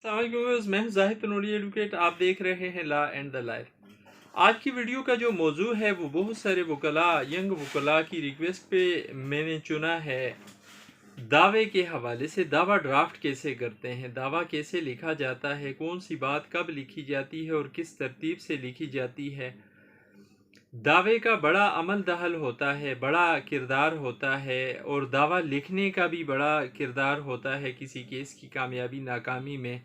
Viewers, मैं हूं Zahid तनोड़ी advocate. आप देख रहे हैं लॉ एंड द लायर। आज की वीडियो का जो मौजू है वो बहुत सारे वकला यंग वकला की रिक्वेस्ट पे मैंने चुना है। दावे के हवाले से दावा ड्राफ्ट कैसे करते हैं, दावा कैसे लिखा जाता है, कौन सी बात कब लिखी जाती है और किस तरतीब से लिखी जाती है। दावे का बड़ा अमल दहल होता है, बड़ा किरदार होता है और दावा लिखने का भी बड़ा किरदार होता है किसी केस की कामयाबी नाकामी में।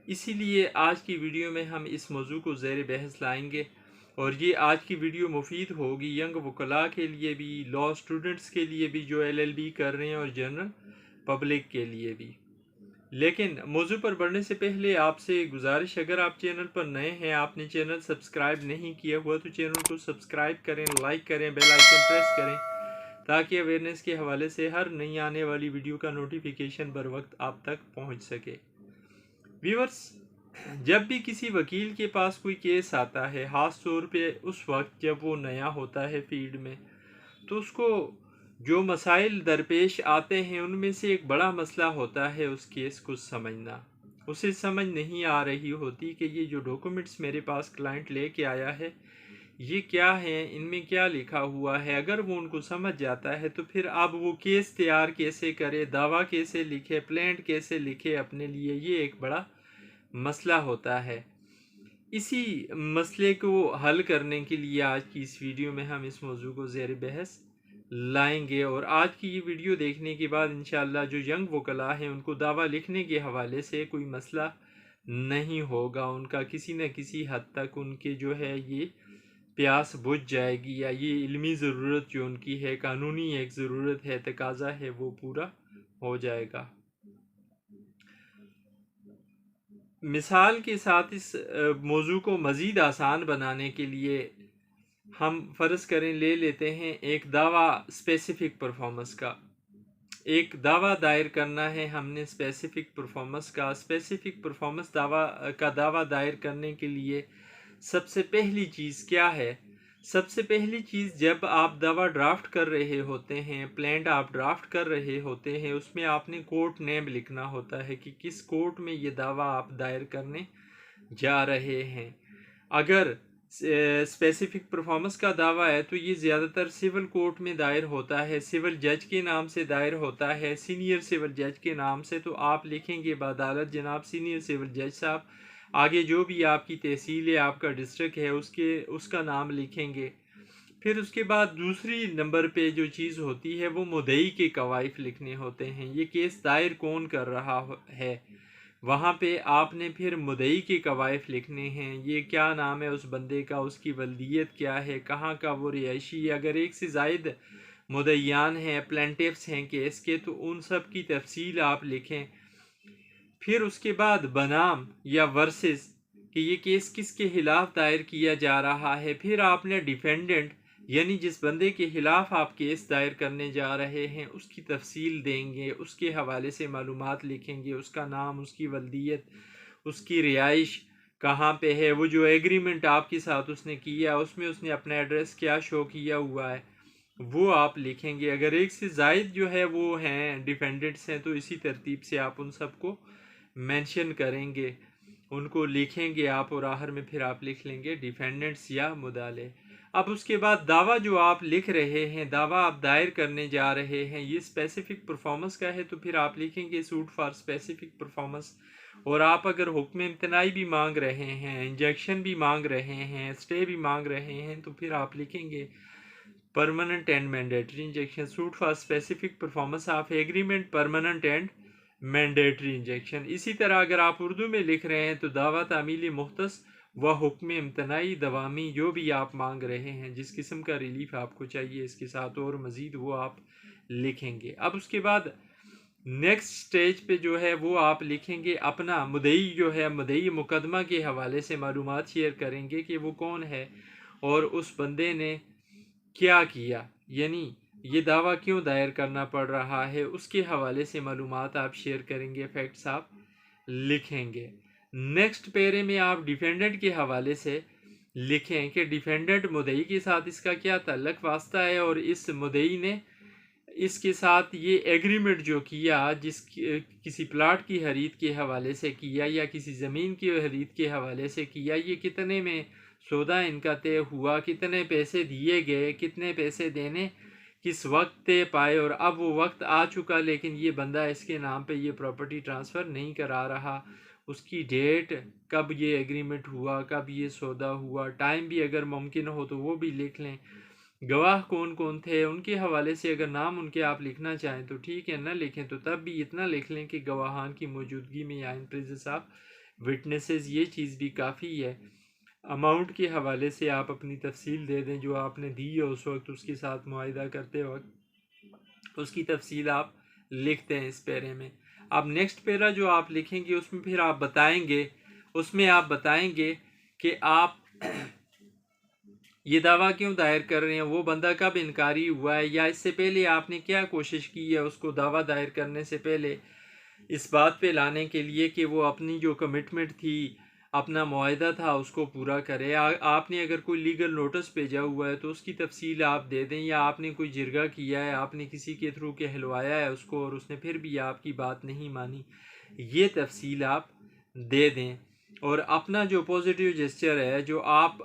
इसीलिए आज की वीडियो में हम इस मौजू को ज़ेर बहस लाएंगे और ये आज की वीडियो मुफीद होगी यंग वकला के लिए भी, लॉ स्टूडेंट्स के लिए भी जो LLB कर रहे हैं और जनरल पब्लिक के लिए भी। लेकिन मौजू पर बढ़ने से पहले आपसे गुजारिश, अगर आप चैनल पर नए हैं, आपने चैनल सब्सक्राइब नहीं किया हुआ तो चैनल को सब्सक्राइब करें, लाइक करें, बेल आइकन प्रेस करें ताकि अवेयरनेस के हवाले से हर नई आने वाली वीडियो का नोटिफिकेशन बर वक्त आप तक पहुंच सके। व्यूअर्स, जब भी किसी वकील के पास कोई केस आता है, ख़ास तौर पे उस वक्त जब वो नया होता है फील्ड में, तो उसको जो मसाइल दरपेश आते हैं उनमें से एक बड़ा मसला होता है उस केस को समझना। उसे समझ नहीं आ रही होती कि ये जो डॉक्यूमेंट्स मेरे पास क्लाइंट लेके आया है ये क्या है, इनमें क्या लिखा हुआ है। अगर वो उनको समझ जाता है तो फिर अब वो केस तैयार कैसे करे, दावा कैसे लिखे, प्लेंट कैसे लिखे अपने लिए, ये एक बड़ा मसला होता है। इसी मसले को हल करने के लिए आज की इस वीडियो में हम इस मौजू को ज़ेर बहस लाएंगे और आज की ये वीडियो देखने के बाद इंशाअल्लाह जो यंग वकला हैं उनको दावा लिखने के हवाले से कोई मसला नहीं होगा, उनका किसी न किसी हद तक उनके जो है ये प्यास बुझ जाएगी या ये इल्मी ज़रूरत जो उनकी है, कानूनी एक ज़रूरत है, तकाजा है, वो पूरा हो जाएगा। मिसाल के साथ इस मौजू को मज़ीद आसान बनाने के लिए हम फ़र्ज़ करें ले लेते हैं एक दावा स्पेसिफ़िक परफॉर्मेंस का। एक दावा दायर करना है हमने स्पेसिफ़िक परफॉर्मेंस का। स्पेसिफ़िक परफॉर्मेंस दावा दायर करने के लिए सबसे पहली चीज़ क्या है? सबसे पहली चीज़, जब आप दावा ड्राफ्ट कर रहे होते हैं, प्लेंट आप ड्राफ्ट कर रहे होते हैं, उसमें आपने कोर्ट नेम लिखना होता है कि किस कोर्ट में ये दावा आप दायर करने जा रहे हैं। अगर स्पेसिफिक परफॉर्मेंस का दावा है तो ये ज़्यादातर सिविल कोर्ट में दायर होता है, सिविल जज के नाम से दायर होता है, सीनियर सिविल जज के नाम से। तो आप लिखेंगे बअदालत जनाब सीनियर सिविल जज साहब। आगे जो भी आपकी तहसील है, आपका डिस्ट्रिक्ट है, उसका नाम लिखेंगे। फिर उसके बाद दूसरी नंबर पे जो चीज़ होती है वो मुद्दई के कवायफ लिखने होते हैं। ये केस दायर कौन कर रहा है, वहाँ पे आपने फिर मुद्दई के कवायफ लिखने हैं। ये क्या नाम है उस बंदे का, उसकी वल्दियत क्या है, कहाँ का वो रिहायशी है। अगर एक से ज़ायद मुद्दईयान हैं, प्लेंटिफ्स हैं केस के, तो उन सब की तफसील आप लिखें। फिर उसके बाद बनाम या वर्सेस कि ये केस किसके खिलाफ दायर किया जा रहा है। फिर आपने डिफेंडेंट यानी जिस बंदे के खिलाफ आप केस दायर करने जा रहे हैं उसकी तफसील देंगे, उसके हवाले से मालूमात लिखेंगे, उसका नाम, उसकी वल्दियत, उसकी रिहाइश कहाँ पे है, वो जो एग्रीमेंट आपके साथ उसने किया उसमें उसने अपना एड्रेस क्या शो किया हुआ है वो आप लिखेंगे। अगर एक से ज़ायद जो है वो हैं डिफेंडेंट्स हैं तो इसी तरतीब से आप उन सबको मेंशन करेंगे, उनको लिखेंगे आप और आखिर में फिर आप लिख लेंगे डिफेंडेंट्स या मुदाले। अब उसके बाद दावा जो आप लिख रहे हैं, दावा आप दायर करने जा रहे हैं, ये स्पेसिफिक परफॉर्मेंस का है तो फिर आप लिखेंगे सूट फॉर स्पेसिफिक परफॉर्मेंस। और आप अगर हुक्म इम्तनाई भी मांग रहे हैं, इंजेक्शन भी मांग रहे हैं, स्टे भी मांग रहे हैं तो फिर आप लिखेंगे permanent and mandatory injection. Suit for specific performance of agreement, permanent and mandatory injection. इसी तरह अगर आप उर्दू में लिख रहे हैं तो दावा तामीली मुख्तस व हुक्म इम्तनाई दवामी जो भी आप मांग रहे हैं, जिस किस्म का रिलीफ आपको चाहिए इसके साथ और मज़ीद, वो आप लिखेंगे। अब उसके बाद नेक्स्ट स्टेज पे जो है वो आप लिखेंगे अपना मुद्दई जो है, मुद्दई मुकदमा के हवाले से मालूमात शेयर करेंगे कि वो कौन है और उस बंदे ने क्या किया, यानी ये दावा क्यों दायर करना पड़ रहा है, उसके हवाले से मालूमात आप शेयर करेंगे, फैक्ट्स आप लिखेंगे। नेक्स्ट पेरे में आप डिफेंडेंट के हवाले से लिखें कि डिफेंडेंट मुद्दई के साथ इसका क्या ताल्लुक वास्ता है और इस मुद्दई ने इसके साथ ये एग्रीमेंट जो किया किसी प्लाट की खरीद के हवाले से किया या किसी ज़मीन की खरीद के हवाले से किया, ये कितने में सौदा इनका तय हुआ, कितने पैसे दिए गए, कितने पैसे देने किस वक्त तय पाए, और अब वो वक्त आ चुका लेकिन ये बंदा इसके नाम पे ये प्रॉपर्टी ट्रांसफ़र नहीं करा रहा, उसकी डेट, कब ये एग्रीमेंट हुआ, कब ये सौदा हुआ, टाइम भी अगर मुमकिन हो तो वो भी लिख लें। गवाह कौन कौन थे उनके हवाले से अगर नाम उनके आप लिखना चाहें तो ठीक है, ना लिखें तो तब भी इतना लिख लें कि गवाहान की मौजूदगी में या इन प्रेजेंस ऑफ विटनेसेस, ये चीज़ भी काफ़ी है। अमाउंट के हवाले से आप अपनी तफसील दे दें जो आपने दी है उस वक्त, उसके साथ मुआहिदा करते वक्त उसकी तफसील आप लिखते हैं इस पैरे में। अब नेक्स्ट पैरा जो आप लिखेंगे उसमें फिर आप बताएंगे, उसमें आप बताएंगे कि आप ये दावा क्यों दायर कर रहे हैं, वो बंदा कब इनकारी हुआ है, या इससे पहले आपने क्या कोशिश की है उसको दावा दायर करने से पहले इस बात पे लाने के लिए कि वो अपनी जो कमिटमेंट थी, अपना मुआहदा था, उसको पूरा करे। आपने अगर कोई लीगल नोटिस भेजा हुआ है तो उसकी तफसील आप दे दें, या आपने कोई जिरगा किया है, आपने किसी के थ्रू कहलवाया है उसको और उसने फिर भी आपकी बात नहीं मानी, ये तफसील आप दे दें। और अपना जो पॉजिटिव जेस्चर है जो आप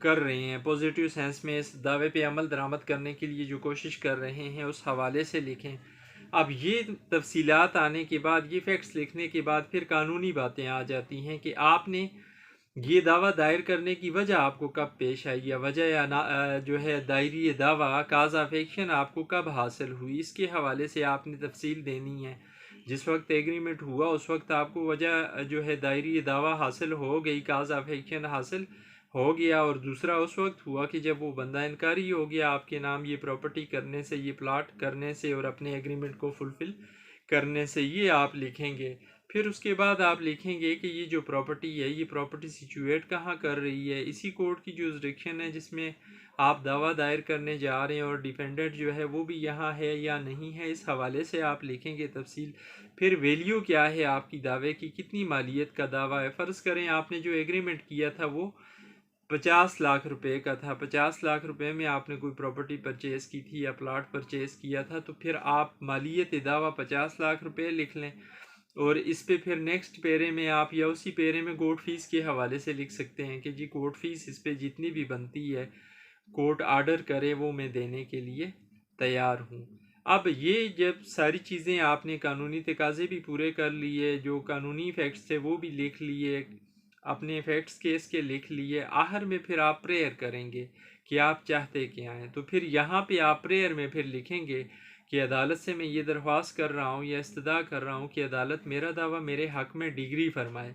कर रहे हैं, पॉजिटिव सेंस में इस दावे पे अमल दरामद करने के लिए जो कोशिश कर रहे हैं, उस हवाले से लिखें। अब ये तफसीलात आने के बाद, ये फैक्ट्स लिखने के बाद फिर कानूनी बातें आ जाती हैं कि आपने ये दावा दायर करने की वजह आपको कब पेश आई, या वजह या जो है दायरी दावा काज ऑफ एक्शन आपको कब हासिल हुई, इसके हवाले से आपने तफसील देनी है। जिस वक्त एग्रीमेंट हुआ उस वक्त आपको वजह जो है दायरी दावा हासिल हो गई, काज ऑफ एक्शन हासिल हो गया, और दूसरा उस वक्त हुआ कि जब वो बंदा इनकारी हो गया आपके नाम ये प्रॉपर्टी करने से, ये प्लाट करने से और अपने एग्रीमेंट को फुलफ़िल करने से, ये आप लिखेंगे। फिर उसके बाद आप लिखेंगे कि ये जो प्रॉपर्टी है, ये प्रॉपर्टी सिचुएट कहाँ कर रही है, इसी कोर्ट की जो जुरिडिक्शन है जिसमें आप दावा दायर करने जा रहे हैं, और डिफेंडेंट जो है वो भी यहाँ है या नहीं है, इस हवाले से आप लिखेंगे तफसील। फिर वैल्यू क्या है आपकी दावे की, कितनी मालियत का दावा है। फ़र्ज़ करें आपने जो एग्रीमेंट किया था वो 50 लाख रुपए का था, 50 लाख रुपए में आपने कोई प्रॉपर्टी परचेज़ की थी या प्लाट परचेज़ किया था, तो फिर आप मालियत दावा 50 लाख रुपए लिख लें। और इस पे फिर नेक्स्ट पेरे में आप, या उसी पेरे में कोर्ट फीस के हवाले से लिख सकते हैं कि जी कोर्ट फीस इस पे जितनी भी बनती है, कोर्ट आर्डर करे वो मैं देने के लिए तैयार हूँ। अब ये जब सारी चीज़ें आपने कानूनी तकाजे भी पूरे कर लिए, जो कानूनी फैक्ट्स थे वो भी लिख लिए, अपने फैक्ट्स केस के लिख लिए, आखिर में फिर आप प्रेयर करेंगे कि आप चाहते क्या हैं। तो फिर यहाँ पे आप प्रेयर में फिर लिखेंगे कि अदालत से मैं ये दरख्वास्त कर रहा हूँ या इस्तदा कर रहा हूँ कि अदालत मेरा दावा मेरे हक़ में डिग्री फरमाए,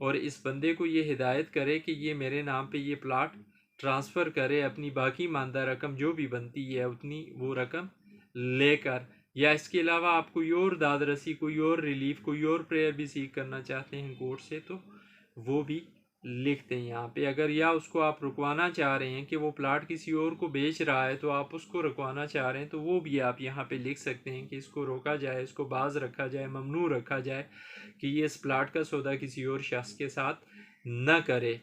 और इस बंदे को ये हिदायत करे कि ये मेरे नाम पे ये प्लाट ट्रांसफ़र करे, अपनी बाकी मानदा रकम जो भी बनती है उतनी वो रकम लेकर, या इसके अलावा आप कोई और दाद रसी, कोई और रिलीफ, कोई और प्रेयर भी सीख करना चाहते हैं कोर्ट से तो वो भी लिखते हैं यहाँ पे। अगर या उसको आप रुकवाना चाह रहे हैं कि वो प्लाट किसी और को बेच रहा है तो आप उसको रुकवाना चाह रहे हैं तो वो भी आप यहाँ पे लिख सकते हैं कि इसको रोका जाए, इसको बाज रखा जाए, ममनू रखा जाए कि ये इस प्लाट का सौदा किसी और शख्स के साथ न करे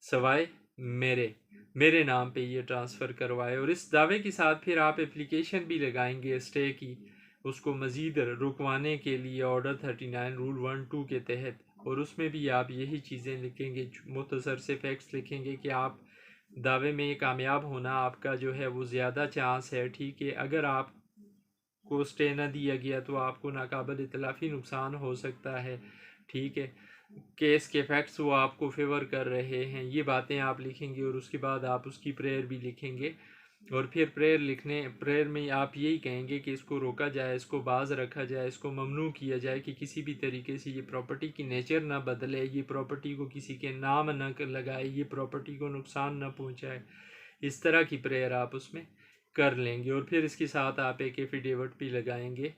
सवाए मेरे नाम पे ये ट्रांसफ़र करवाए। और इस दावे के साथ फिर आप एप्लीकेशन भी लगाएंगे स्टे की, उसको मज़ीद रुकवाने के लिए ऑर्डर 39 रूल 1-2 के तहत, और उसमें भी आप यही चीज़ें लिखेंगे, मुख्तसर से फैक्ट्स लिखेंगे कि आप दावे में कामयाब होना आपका जो है वो ज़्यादा चांस है, ठीक है। अगर आप को स्टे न दिया गया तो आपको नाकाबिल इतलाफ़ी नुकसान हो सकता है, ठीक है। केस के फैक्ट्स वो आपको फेवर कर रहे हैं, ये बातें आप लिखेंगे, और उसके बाद आप उसकी प्रेयर भी लिखेंगे। और फिर प्रेयर में आप यही कहेंगे कि इसको रोका जाए, इसको बाज रखा जाए, इसको ममनू किया जाए कि किसी भी तरीके से ये प्रॉपर्टी की नेचर ना बदले, ये प्रॉपर्टी को किसी के नाम न लगाए, ये प्रॉपर्टी को नुकसान न पहुंचाए। इस तरह की प्रेयर आप उसमें कर लेंगे, और फिर इसके साथ आप एक एफिडेविट भी लगाएंगे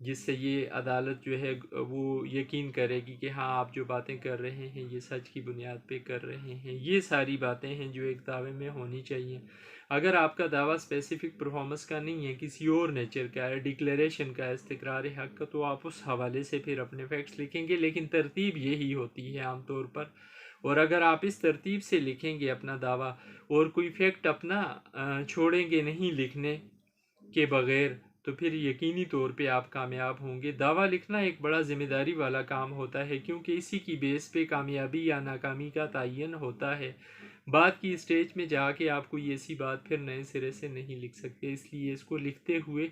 जिससे ये अदालत जो है वो यकीन करेगी कि हाँ आप जो बातें कर रहे हैं ये सच की बुनियाद पे कर रहे हैं। ये सारी बातें हैं जो एक दावे में होनी चाहिए। अगर आपका दावा स्पेसिफिक परफॉर्मेंस का नहीं है, किसी और नेचर का है, डिक्लेरेशन का है, इस्तक़रार हक़ का, तो आप उस हवाले से फिर अपने फैक्ट्स लिखेंगे, लेकिन तरतीब यही होती है आमतौर पर। और अगर आप इस तरतीब से लिखेंगे अपना दावा और कोई फैक्ट अपना छोड़ेंगे नहीं लिखने के बग़ैर, तो फिर यकीनी तौर पे आप कामयाब होंगे। दावा लिखना एक बड़ा ज़िम्मेदारी वाला काम होता है, क्योंकि इसी की बेस पे कामयाबी या नाकामी का तयन होता है। बात की स्टेज में जाके आप कोई ऐसी बात फिर नए सिरे से नहीं लिख सकते, इसलिए इसको लिखते हुए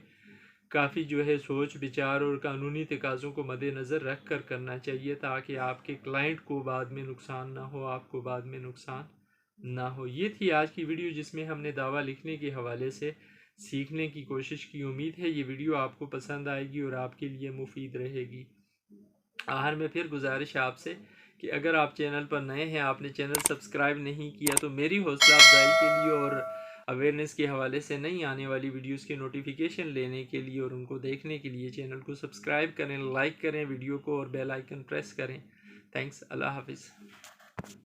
काफ़ी जो है सोच विचार और कानूनी तकाज़ों को मद्देनज़र रख कर करना चाहिए, ताकि आपके क्लाइंट को बाद में नुकसान ना हो, आपको बाद में नुकसान ना हो। ये थी आज की वीडियो, जिसमें हमने दावा लिखने के हवाले से सीखने की कोशिश की। उम्मीद है ये वीडियो आपको पसंद आएगी और आपके लिए मुफीद रहेगी। आखिर में फिर गुजारिश है आपसे कि अगर आप चैनल पर नए हैं, आपने चैनल सब्सक्राइब नहीं किया, तो मेरी हौसला अफजाई के लिए और अवेयरनेस के हवाले से नई आने वाली वीडियोस की नोटिफिकेशन लेने के लिए और उनको देखने के लिए चैनल को सब्सक्राइब करें, लाइक करें वीडियो को और बेल आइकन प्रेस करें। थैंक्स। अल्लाह हाफिज़।